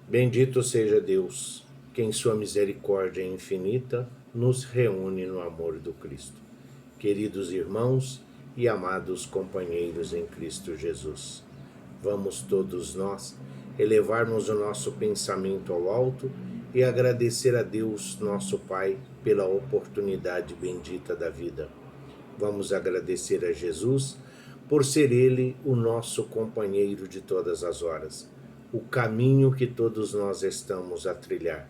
Bendito seja Deus, que em sua misericórdia infinita nos reúne no amor do Cristo. Queridos irmãos e amados companheiros em Cristo Jesus, vamos todos nós elevarmos o nosso pensamento ao alto e agradecer a Deus, nosso Pai, pela oportunidade bendita da vida. Vamos agradecer a Jesus por ser Ele o nosso companheiro de todas as horas, o caminho que todos nós estamos a trilhar,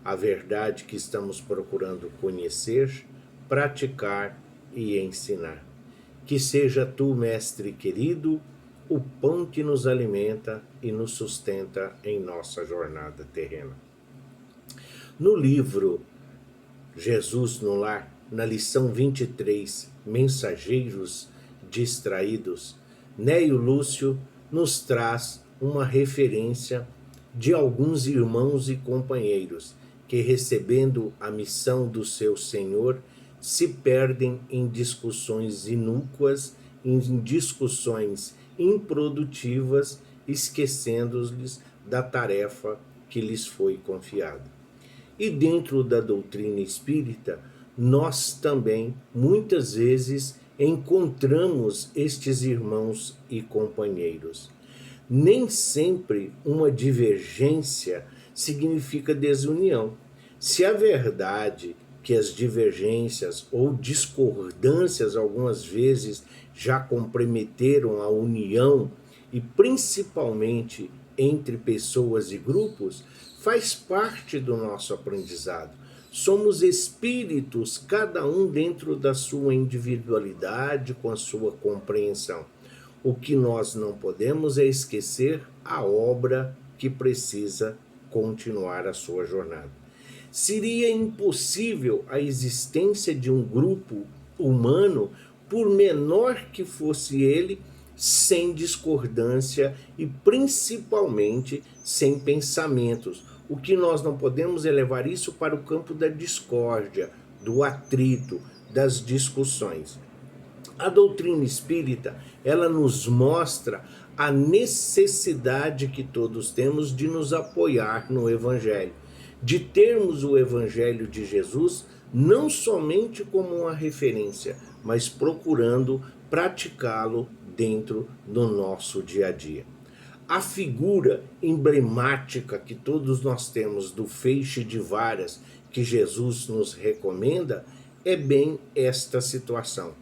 a verdade que estamos procurando conhecer, praticar e ensinar. Que seja Tu, Mestre querido, o pão que nos alimenta e nos sustenta em nossa jornada terrena. No livro Jesus no Lar, na lição 23, Mensageiros Distraídos, Neio Lúcio nos traz uma referência de alguns irmãos e companheiros que, recebendo a missão do seu Senhor, se perdem em discussões inúquas, em discussões improdutivas, esquecendo-lhes da tarefa que lhes foi confiada. E dentro da doutrina espírita, nós também, muitas vezes, encontramos estes irmãos e companheiros. Nem sempre uma divergência significa desunião. Se a verdade que as divergências ou discordâncias algumas vezes já comprometeram a união e principalmente entre pessoas e grupos, faz parte do nosso aprendizado. Somos espíritos, cada um dentro da sua individualidade, com a sua compreensão. O que nós não podemos é esquecer a obra que precisa continuar a sua jornada. Seria impossível a existência de um grupo humano, por menor que fosse ele, sem discordância e principalmente sem pensamentos. O que nós não podemos é levar isso para o campo da discórdia, do atrito, das discussões. A doutrina espírita, ela nos mostra a necessidade que todos temos de nos apoiar no Evangelho, de termos o Evangelho de Jesus não somente como uma referência, mas procurando praticá-lo dentro do nosso dia a dia. A figura emblemática que todos nós temos do feixe de varas que Jesus nos recomenda é bem esta situação.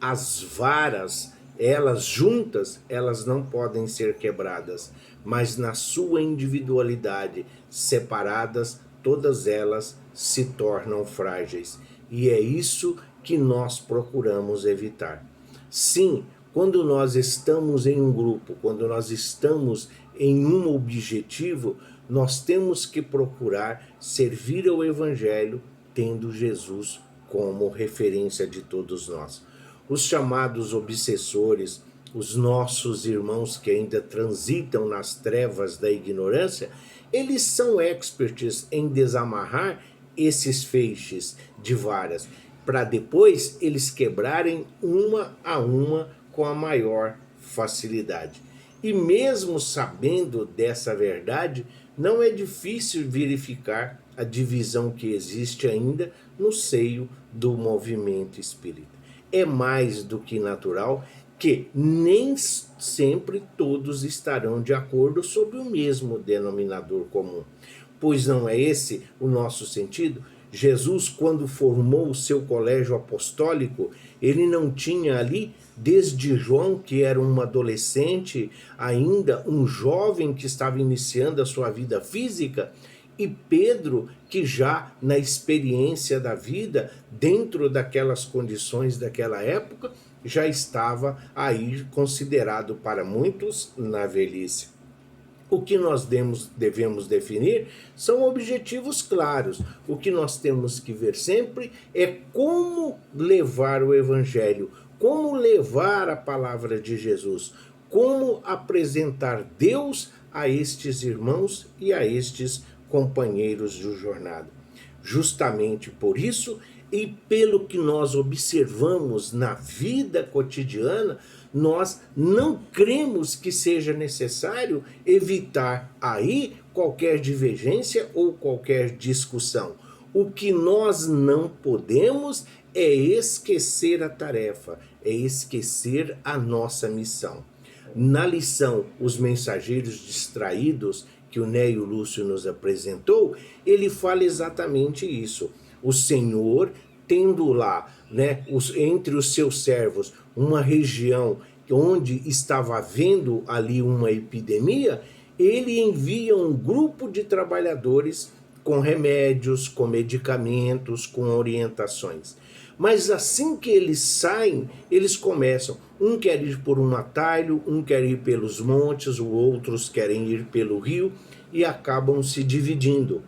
As varas, elas juntas, elas não podem ser quebradas, mas na sua individualidade, separadas, todas elas se tornam frágeis. E é isso que nós procuramos evitar. Sim, quando nós estamos em um grupo, quando nós estamos em um objetivo, nós temos que procurar servir ao Evangelho, tendo Jesus como referência de todos nós. Os chamados obsessores, os nossos irmãos que ainda transitam nas trevas da ignorância, eles são experts em desamarrar esses feixes de varas, para depois eles quebrarem uma a uma com a maior facilidade. E mesmo sabendo dessa verdade, não é difícil verificar a divisão que existe ainda no seio do movimento espírita. É mais do que natural que nem sempre todos estarão de acordo sobre o mesmo denominador comum. Pois não é esse o nosso sentido? Jesus, quando formou o seu colégio apostólico, ele não tinha ali, desde João, que era um adolescente, ainda um jovem que estava iniciando a sua vida física, e Pedro, que já na experiência da vida, dentro daquelas condições daquela época, já estava aí considerado para muitos na velhice. O que nós devemos definir são objetivos claros. O que nós temos que ver sempre é como levar o Evangelho, como levar a palavra de Jesus, como apresentar Deus a estes irmãos e a estes companheiros de jornada. Justamente por isso e pelo que nós observamos na vida cotidiana, nós não cremos que seja necessário evitar aí qualquer divergência ou qualquer discussão. O que nós não podemos é esquecer a tarefa, é esquecer a nossa missão. Na lição Os Mensageiros Distraídos, que o Neio Lúcio nos apresentou, ele fala exatamente isso. O Senhor, tendo lá, né, entre os seus servos, uma região onde estava havendo ali uma epidemia, ele envia um grupo de trabalhadores com remédios, com medicamentos, com orientações. Mas assim que eles saem, eles começam. Um quer ir por um atalho, um quer ir pelos montes, outros querem ir pelo rio e acabam se dividindo.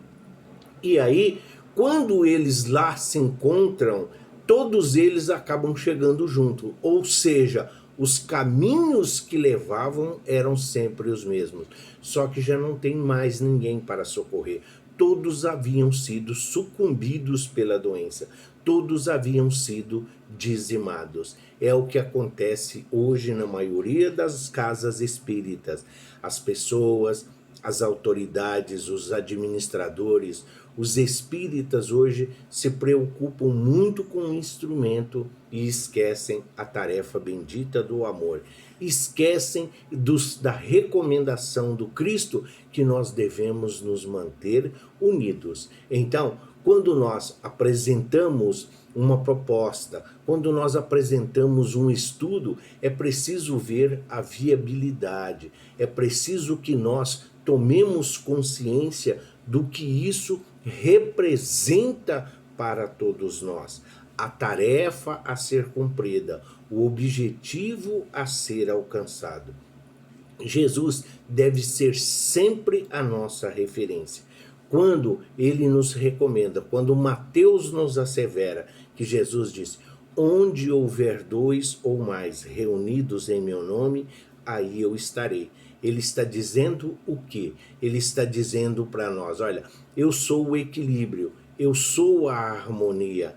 E aí, quando eles lá se encontram, todos eles acabam chegando junto. Ou seja, os caminhos que levavam eram sempre os mesmos. Só que já não tem mais ninguém para socorrer. Todos haviam sido sucumbidos pela doença. Todos haviam sido dizimados. É o que acontece hoje na maioria das casas espíritas. As pessoas, as autoridades, os administradores, os espíritas hoje se preocupam muito com o instrumento e esquecem a tarefa bendita do amor. Esquecem da recomendação do Cristo que nós devemos nos manter unidos. Então, quando nós apresentamos uma proposta, quando nós apresentamos um estudo, é preciso ver a viabilidade, é preciso que nós tomemos consciência do que isso representa para todos nós. A tarefa a ser cumprida, o objetivo a ser alcançado. Jesus deve ser sempre a nossa referência. Quando ele nos recomenda, quando Mateus nos assevera que Jesus disse: onde houver 2 ou mais reunidos em meu nome, aí eu estarei. Ele está dizendo o quê? Ele está dizendo para nós: olha, eu sou o equilíbrio, eu sou a harmonia,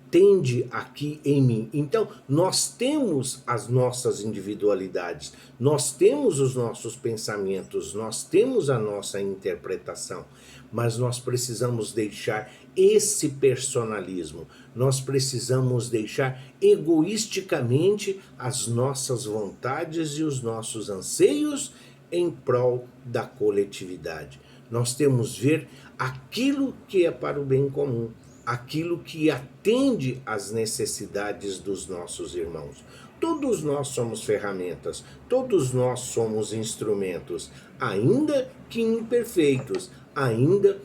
tende aqui em mim. Então, nós temos as nossas individualidades, nós temos os nossos pensamentos, nós temos a nossa interpretação, mas nós precisamos deixar esse personalismo, nós precisamos deixar egoisticamente as nossas vontades e os nossos anseios em prol da coletividade. Nós temos que ver aquilo que é para o bem comum, aquilo que atende às necessidades dos nossos irmãos. Todos nós somos ferramentas, todos nós somos instrumentos, ainda que imperfeitos, ainda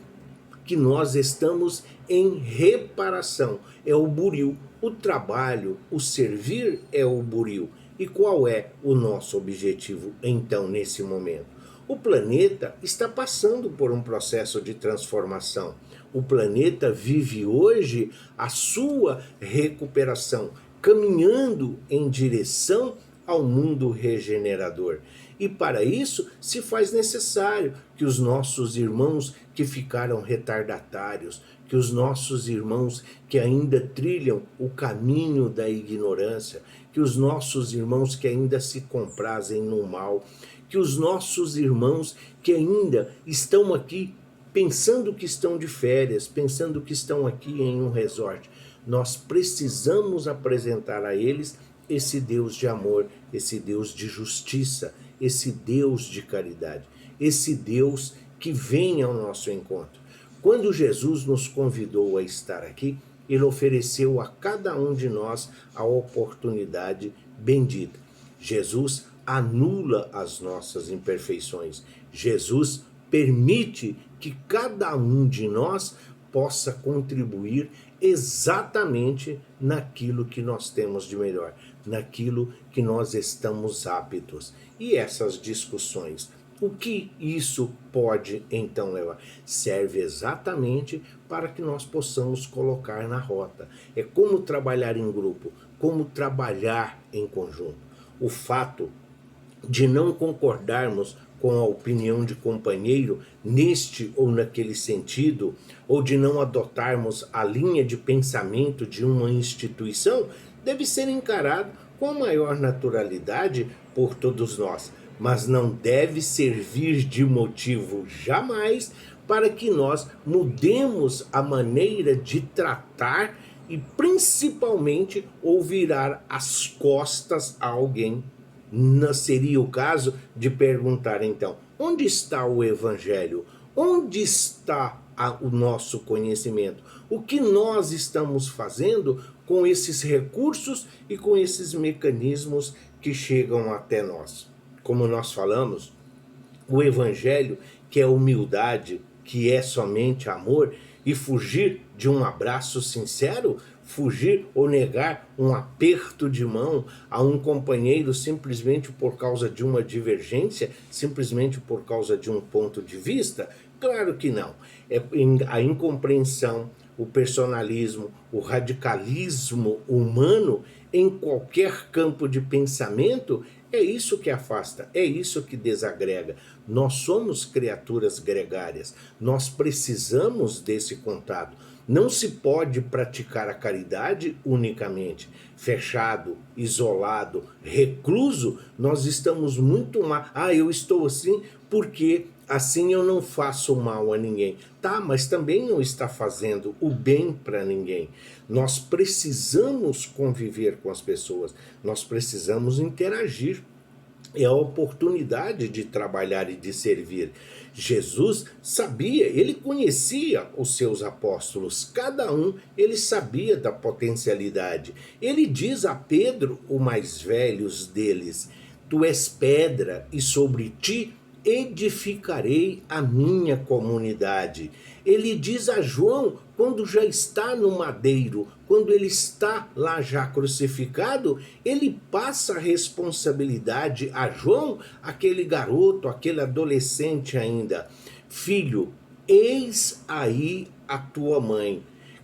que nós estamos em reparação. É o buril, o trabalho, o servir é o buril. E qual é o nosso objetivo, então, nesse momento? O planeta está passando por um processo de transformação. O planeta vive hoje a sua recuperação, caminhando em direção ao mundo regenerador. E para isso se faz necessário que os nossos irmãos que ficaram retardatários, que os nossos irmãos que ainda trilham o caminho da ignorância, que os nossos irmãos que ainda se comprazem no mal, que os nossos irmãos que ainda estão aqui pensando que estão de férias, pensando que estão aqui em um resort, nós precisamos apresentar a eles esse Deus de amor, esse Deus de justiça, esse Deus de caridade, esse Deus que vem ao nosso encontro. Quando Jesus nos convidou a estar aqui, ele ofereceu a cada um de nós a oportunidade bendita. Jesus anula as nossas imperfeições. Jesus permite que cada um de nós possa contribuir exatamente naquilo que nós temos de melhor, naquilo que nós estamos aptos. E essas discussões, o que isso pode então levar? Serve exatamente para que nós possamos colocar na rota. É como trabalhar em grupo, como trabalhar em conjunto. O fato de não concordarmos com a opinião de companheiro neste ou naquele sentido, ou de não adotarmos a linha de pensamento de uma instituição, deve ser encarado com a maior naturalidade por todos nós, mas não deve servir de motivo jamais para que nós mudemos a maneira de tratar e principalmente ou virar as costas a alguém. Não seria o caso de perguntar então, onde está o evangelho? Onde está o nosso conhecimento? O que nós estamos fazendo com esses recursos e com esses mecanismos que chegam até nós? Como nós falamos, o evangelho, que é humildade, que é somente amor, e fugir de um abraço sincero, fugir ou negar um aperto de mão a um companheiro simplesmente por causa de uma divergência, simplesmente por causa de um ponto de vista? Claro que não. É a incompreensão, o personalismo, o radicalismo humano em qualquer campo de pensamento, é isso que afasta, é isso que desagrega. Nós somos criaturas gregárias, nós precisamos desse contato. Não se pode praticar a caridade unicamente. Fechado, isolado, recluso, nós estamos muito mal. Eu estou assim porque assim eu não faço mal a ninguém. Tá, mas também não está fazendo o bem para ninguém. Nós precisamos conviver com as pessoas, nós precisamos interagir. É a oportunidade de trabalhar e de servir. Jesus sabia, ele conhecia os seus apóstolos, cada um ele sabia da potencialidade. Ele diz a Pedro, o mais velho deles: tu és pedra e sobre ti edificarei a minha comunidade. Ele diz a João, quando já está no madeiro, quando ele está lá já crucificado, ele passa a responsabilidade a João, aquele garoto, aquele adolescente ainda. Filho, eis aí a tua mãe.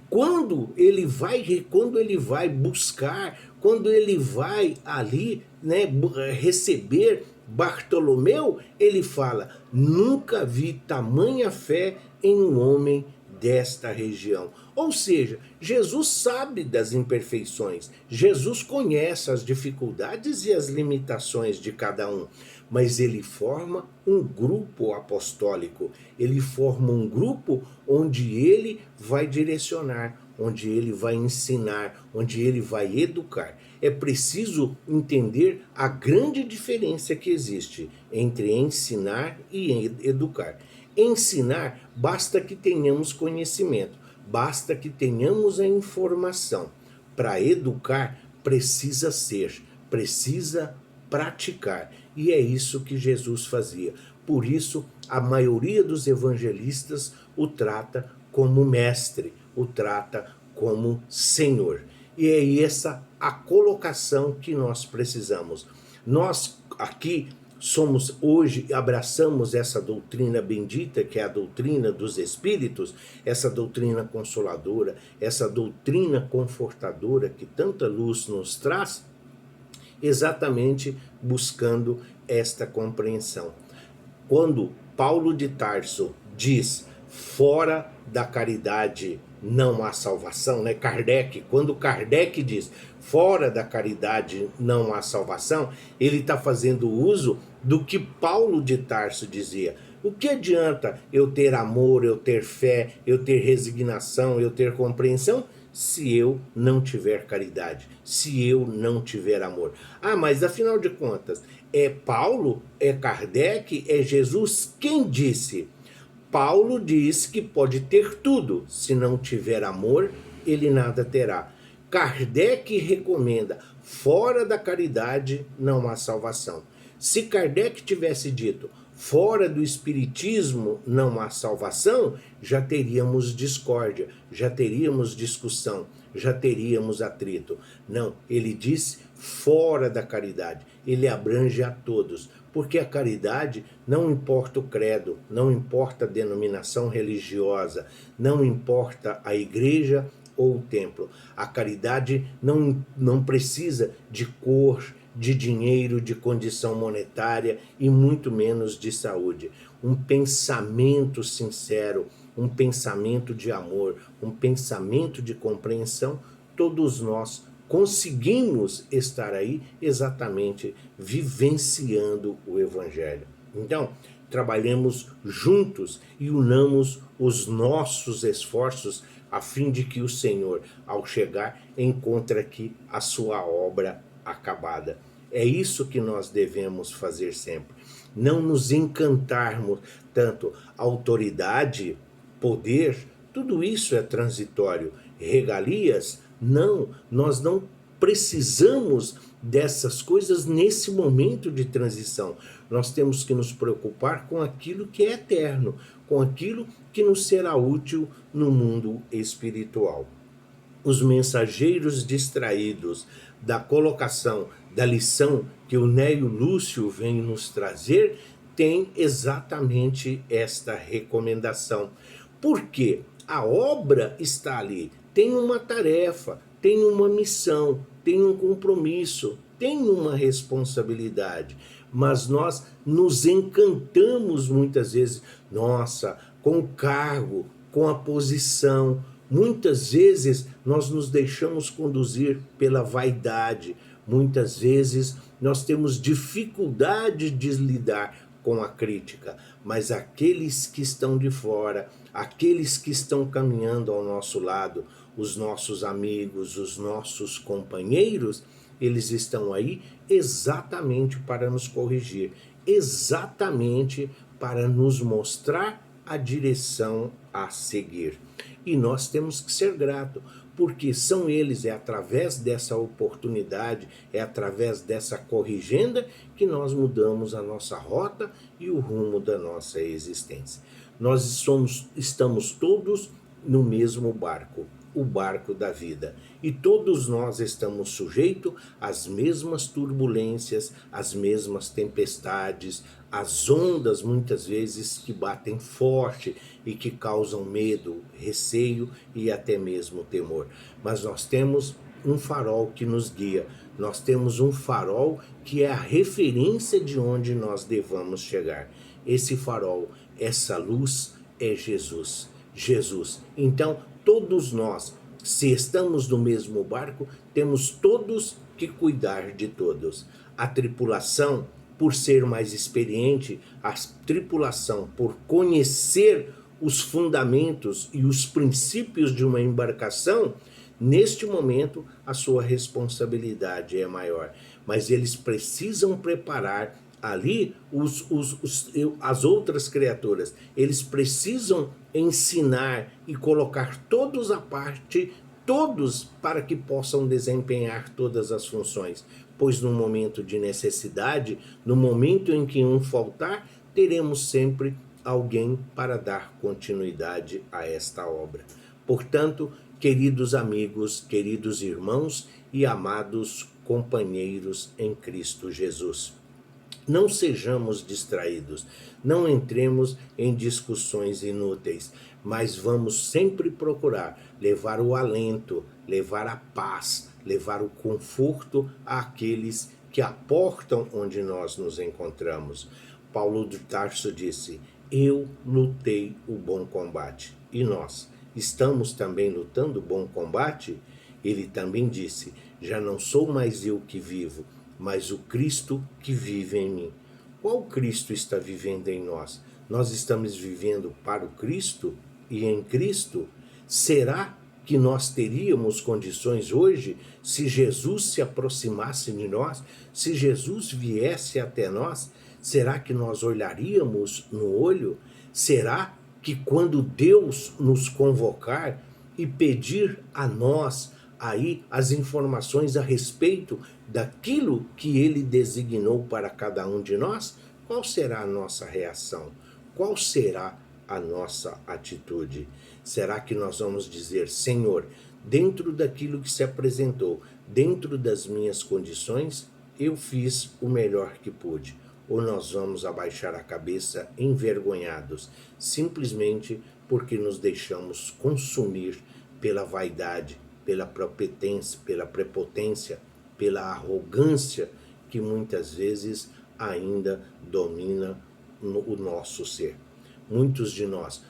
Quando ele vai buscar, quando ele vai ali, né, receber Bartolomeu, ele fala: nunca vi tamanha fé em um homem desta região. Ou seja, Jesus sabe das imperfeições, Jesus conhece as dificuldades e as limitações de cada um, mas ele forma um grupo apostólico, ele forma um grupo onde ele vai direcionar, onde ele vai ensinar, onde ele vai educar. É preciso entender a grande diferença que existe entre ensinar e educar. Ensinar, basta que tenhamos conhecimento, basta que tenhamos a informação. Para educar, precisa ser, precisa praticar. E é isso que Jesus fazia. Por isso, a maioria dos evangelistas o trata como mestre, o trata como Senhor. E é essa a colocação que nós precisamos. Nós aqui somos hoje, abraçamos essa doutrina bendita, que é a doutrina dos Espíritos, essa doutrina consoladora, essa doutrina confortadora que tanta luz nos traz, exatamente buscando esta compreensão. Quando Paulo de Tarso diz: fora da caridade não há salvação, né? Quando Kardec diz fora da caridade não há salvação, ele está fazendo uso do que Paulo de Tarso dizia. O que adianta eu ter amor, eu ter fé, eu ter resignação, eu ter compreensão, se eu não tiver caridade, se eu não tiver amor? Mas afinal de contas, é Paulo, é Kardec, é Jesus quem disse? Paulo diz que pode ter tudo, se não tiver amor, ele nada terá. Kardec recomenda, fora da caridade não há salvação. Se Kardec tivesse dito, fora do espiritismo não há salvação, já teríamos discórdia, já teríamos discussão, já teríamos atrito. Não, ele disse fora da caridade, ele abrange a todos, porque a caridade não importa o credo, não importa a denominação religiosa, não importa a igreja ou o templo. A caridade não precisa de cor, de dinheiro, de condição monetária e muito menos de saúde. Um pensamento sincero, um pensamento de amor, um pensamento de compreensão, todos nós conseguimos estar aí exatamente vivenciando o Evangelho. Então, trabalhemos juntos e unamos os nossos esforços a fim de que o Senhor, ao chegar, encontre aqui a sua obra acabada. É isso que nós devemos fazer sempre. Não nos encantarmos tanto. Autoridade, poder, tudo isso é transitório. Regalias, não. Nós não precisamos dessas coisas nesse momento de transição. Nós temos que nos preocupar com aquilo que é eterno, com aquilo que nos será útil no mundo espiritual. Os mensageiros distraídos da colocação da lição que o Neio Lúcio vem nos trazer têm exatamente esta recomendação. Porque a obra está ali, tem uma tarefa, tem uma missão, tem um compromisso, tem uma responsabilidade, mas nós nos encantamos muitas vezes, nossa, com o cargo, com a posição. Muitas vezes nós nos deixamos conduzir pela vaidade, muitas vezes nós temos dificuldade de lidar com a crítica, mas aqueles que estão de fora, aqueles que estão caminhando ao nosso lado, os nossos amigos, os nossos companheiros, eles estão aí exatamente para nos corrigir, exatamente para nos mostrar a direção a seguir. E nós temos que ser gratos, porque são eles, é através dessa oportunidade, é através dessa corrigenda que nós mudamos a nossa rota e o rumo da nossa existência. Nós estamos todos no mesmo barco, o barco da vida. E todos nós estamos sujeitos às mesmas turbulências, às mesmas tempestades, às ondas muitas vezes que batem forte e que causam medo, receio e até mesmo temor. Mas nós temos um farol que nos guia, nós temos um farol que é a referência de onde nós devamos chegar. Esse farol, essa luz é Jesus. Jesus. Então, todos nós, se estamos no mesmo barco, temos todos que cuidar de todos. A tripulação, por ser mais experiente, a tripulação, por conhecer os fundamentos e os princípios de uma embarcação, neste momento a sua responsabilidade é maior. Mas eles precisam preparar ali as outras criaturas. Eles precisam ensinar e colocar todos à parte, todos para que possam desempenhar todas as funções. Pois no momento de necessidade, no momento em que um faltar, teremos sempre alguém para dar continuidade a esta obra. Portanto, queridos amigos, queridos irmãos e amados companheiros em Cristo Jesus, não sejamos distraídos, não entremos em discussões inúteis, mas vamos sempre procurar levar o alento, levar a paz, levar o conforto àqueles que aportam onde nós nos encontramos. Paulo de Tarso disse: eu lutei o bom combate. E nós, estamos também lutando o bom combate? Ele também disse: já não sou mais eu que vivo, mas o Cristo que vive em mim. Qual Cristo está vivendo em nós? Nós estamos vivendo para o Cristo e em Cristo? Será que nós teríamos condições hoje se Jesus se aproximasse de nós? Se Jesus viesse até nós? Será que nós olharíamos no olho? Será que quando Deus nos convocar e pedir a nós aí as informações a respeito daquilo que ele designou para cada um de nós, qual será a nossa reação? Qual será a nossa atitude? Será que nós vamos dizer: Senhor, dentro daquilo que se apresentou, dentro das minhas condições, eu fiz o melhor que pude? Ou nós vamos abaixar a cabeça envergonhados, simplesmente porque nos deixamos consumir pela vaidade, pela prepotência, pela arrogância que muitas vezes ainda domina o nosso ser. muitos de nós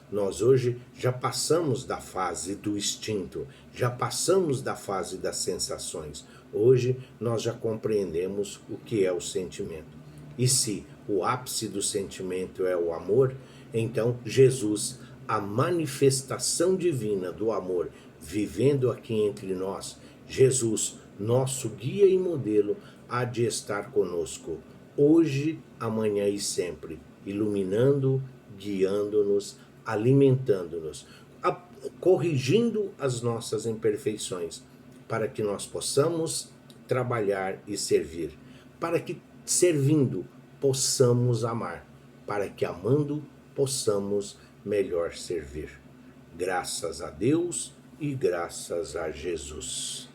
hoje já passamos da fase do instinto, já passamos da fase das sensações. Hoje nós já compreendemos o que é o sentimento. E se o ápice do sentimento é o amor, então Jesus, a manifestação divina do amor, vivendo aqui entre nós, Jesus, nosso guia e modelo, há de estar conosco, hoje, amanhã e sempre, iluminando, guiando-nos, alimentando-nos, corrigindo as nossas imperfeições, para que nós possamos trabalhar e servir, para que servindo possamos amar, para que amando possamos melhor servir. Graças a Deus e graças a Jesus.